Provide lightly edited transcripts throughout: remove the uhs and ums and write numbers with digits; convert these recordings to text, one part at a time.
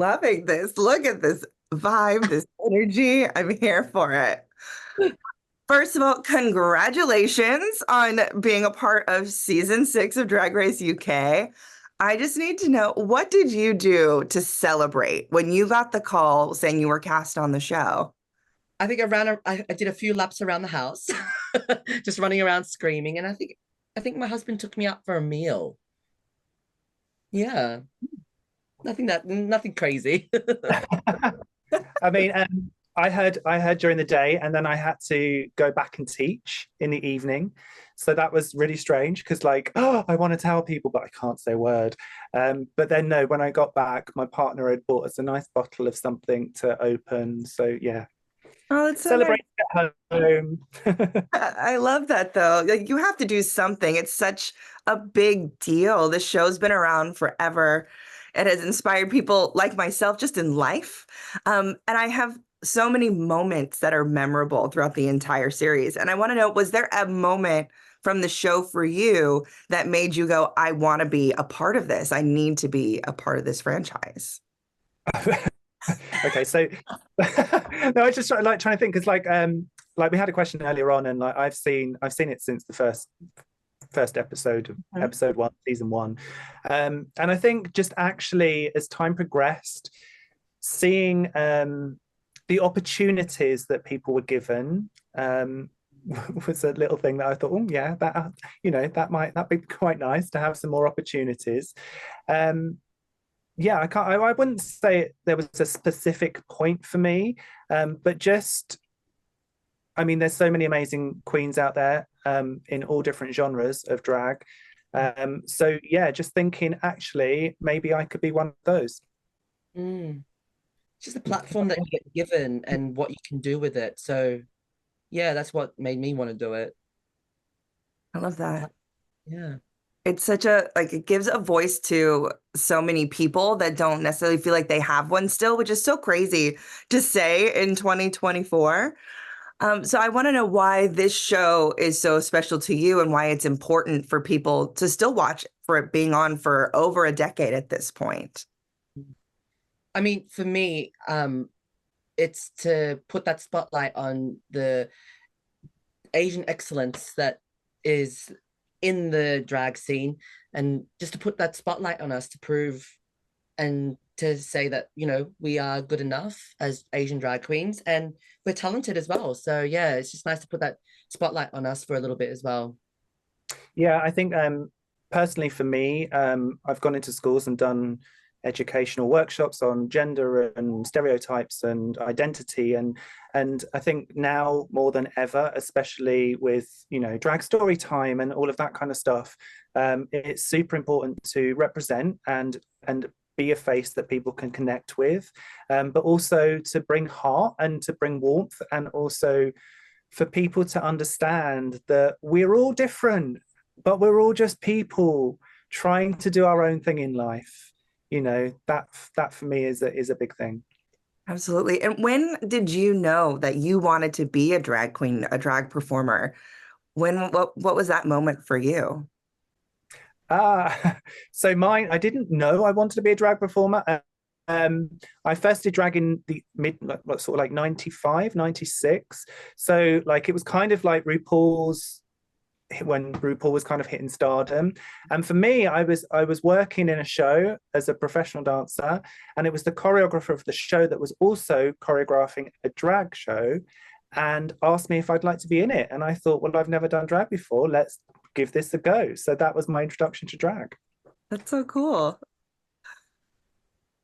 loving this. Look at this vibe, this energy. I'm here for it. First of all, congratulations on being a part of season 6 of Drag Race UK. I just need to know, what did you do to celebrate when you got the call saying you were cast on the show? I think I did a few laps around the house, just running around screaming. And I think my husband took me out for a meal. Yeah, nothing crazy. I mean, I heard during the day, and then I had to go back and teach in the evening. So that was really strange because, like, oh, I want to tell people, but I can't say a word. But then, no, when I got back, my partner had bought us a nice bottle of something to open. So yeah, Oh, it's so nice. celebrate at home. I love that though. Like, you have to do something. It's such a big deal. This show's been around forever. It has inspired people like myself just in life. And I have so many moments that are memorable throughout the entire series. And I want to know, was there a moment from the show for you that made you go, I want to be a part of this. I need to be a part of this franchise? Okay, so no, I just like trying to think because like we had a question earlier on, and like I've seen it since the first episode of episode 1, season 1. And I think just actually as time progressed, seeing the opportunities that people were given was a little thing that I thought, oh yeah, that that be quite nice to have some more opportunities. Yeah, I wouldn't say there was a specific point for me, but just, I mean, there's so many amazing queens out there in all different genres of drag. So yeah, just thinking, actually, maybe I could be one of those. Mm. Just the platform that you get given and what you can do with it. So yeah, that's what made me want to do it. I love that. Yeah. It's such a, like, it gives a voice to so many people that don't necessarily feel like they have one still, which is so crazy to say in 2024. So I want to know why this show is so special to you and why it's important for people to still watch, for it being on for over a decade at this point. I mean, for me, it's to put that spotlight on the Asian excellence that is in the drag scene, and just to put that spotlight on us to prove and to say that, we are good enough as Asian drag queens and we're talented as well. So yeah, it's just nice to put that spotlight on us for a little bit as well. Yeah, I think personally for me, I've gone into schools and done educational workshops on gender and stereotypes and identity, and I think now more than ever, especially with drag story time and all of that kind of stuff, it's super important to represent and be a face that people can connect with, but also to bring heart and to bring warmth, and also for people to understand that we're all different, but we're all just people trying to do our own thing in life. That for me is a big thing. Absolutely. And when did you know that you wanted to be a drag queen, a drag performer? What was that moment for you? So mine, I didn't know I wanted to be a drag performer. I first did drag in the mid, sort of like 95, 96. So like it was kind of like RuPaul's, when RuPaul was kind of hitting stardom. And for me, I was working in a show as a professional dancer, and it was the choreographer of the show that was also choreographing a drag show, and asked me if I'd like to be in it. And I thought, well, I've never done drag before. Let's give this a go. So that was my introduction to drag. That's so cool.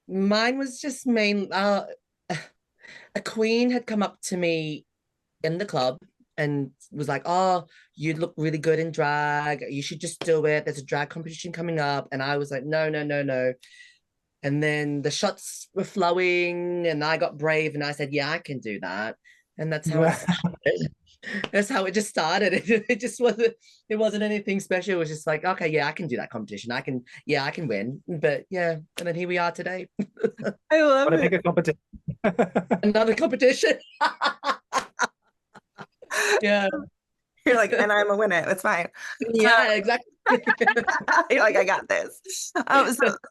Mine was just a queen had come up to me in the club and was like, oh, you look really good in drag, you should just do it, there's a drag competition coming up. And I was like, no, no, no, no. And then the shots were flowing and I got brave and I said, yeah, I can do that. And that's how it started. That's how it just started. It just wasn't anything special. It was just like, okay, yeah, I can do that competition. I can win. But yeah, and then here we are today. I love What a it. bigger competition. Another competition. Yeah. You're like, and I'm a winner. It's fine. Yeah, exactly. You're like, I got this. So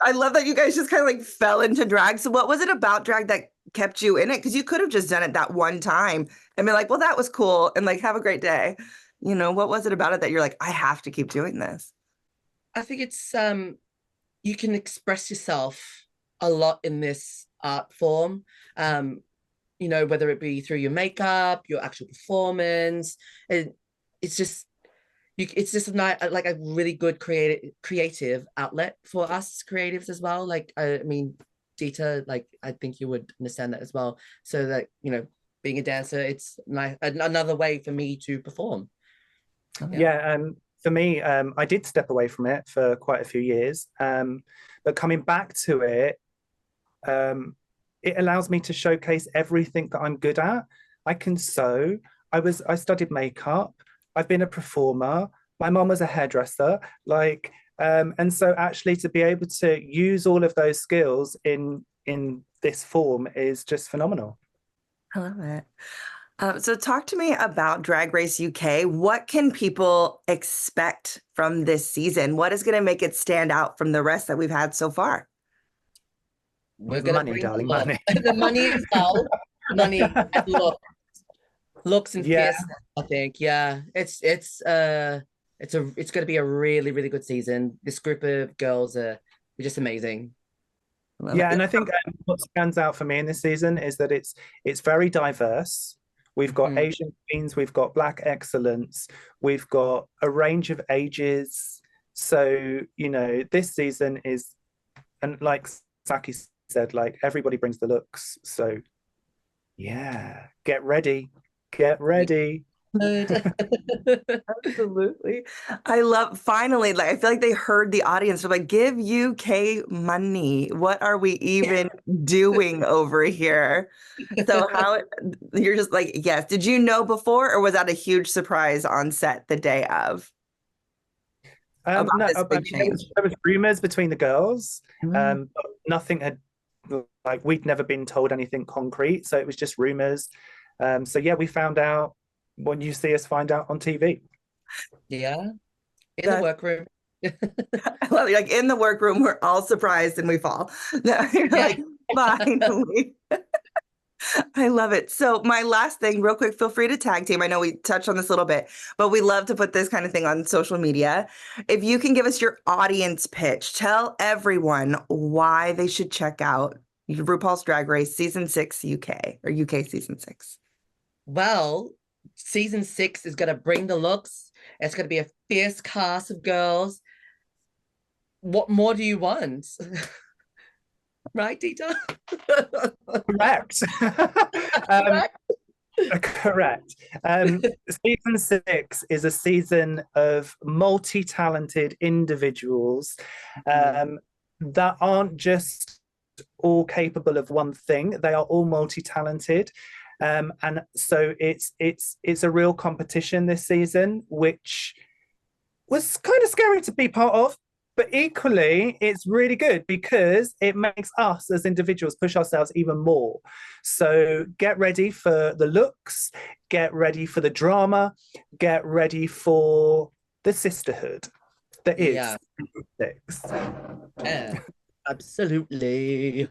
I love that you guys just kind of like fell into drag. So what was it about drag that kept you in it? Because you could have just done it that one time and been like, well, that was cool, and like have a great day. You know, what was it about it that you're like, I have to keep doing this? I think it's you can express yourself a lot in this art form. You know, whether it be through your makeup, your actual performance, and it's just it's just like a really good creative outlet for us creatives as well. Like I mean, Dita, like I think you would understand that as well. So that, you know, being a dancer, it's another way for me to perform. Yeah, for me, I did step away from it for quite a few years, but coming back to it, it allows me to showcase everything that I'm good at. I can sew. I studied makeup. I've been a performer. My mom was a hairdresser. Like, and so actually to be able to use all of those skills in this form is just phenomenal. I love it. So talk to me about Drag Race UK. What can people expect from this season? What is going to make it stand out from the rest that we've had so far? We're gonna Money, bring darling, the look. money. The money as well. Money and looks and Yeah. fierce. I think, yeah, it's gonna be a really, really good season. This group of girls are just amazing. Yeah, and I think what stands out for me in this season is that it's very diverse. We've got Asian queens, we've got Black excellence, we've got a range of ages. So, you know, this season is, and like Saki said, like everybody brings the looks. So, yeah, get ready, get ready. Absolutely. I love finally, like I feel like they heard the audience. They're like, give UK money. What are we even doing over here? So how you're just like, yes. Did you know before, or was that a huge surprise on set the day of about No, this I big mean, change? there was rumors between the girls, Mm. but nothing had, like we'd never been told anything concrete, so it was just rumors. So yeah, we found out when you see us find out on TV. Yeah, in the That workroom. I love it. Like in the workroom, we're all surprised and we fall. You're Yeah. like, finally. I love it. So my last thing, real quick, feel free to tag team. I know we touched on this a little bit, but we love to put this kind of thing on social media. If you can give us your audience pitch, tell everyone why they should check out RuPaul's Drag Race Season 6 UK or UK Season 6. Well, season 6 is gonna bring the looks. It's gonna be a fierce cast of girls. What more do you want? Right, Dita? Correct. Correct. Season 6 is a season of multi-talented individuals that aren't just all capable of one thing. They are all multi-talented. And so it's a real competition this season, which was kind of scary to be part of. But equally, it's really good because it makes us as individuals push ourselves even more. So get ready for the looks, get ready for the drama, get ready for the sisterhood that is. Yeah. Yeah, absolutely.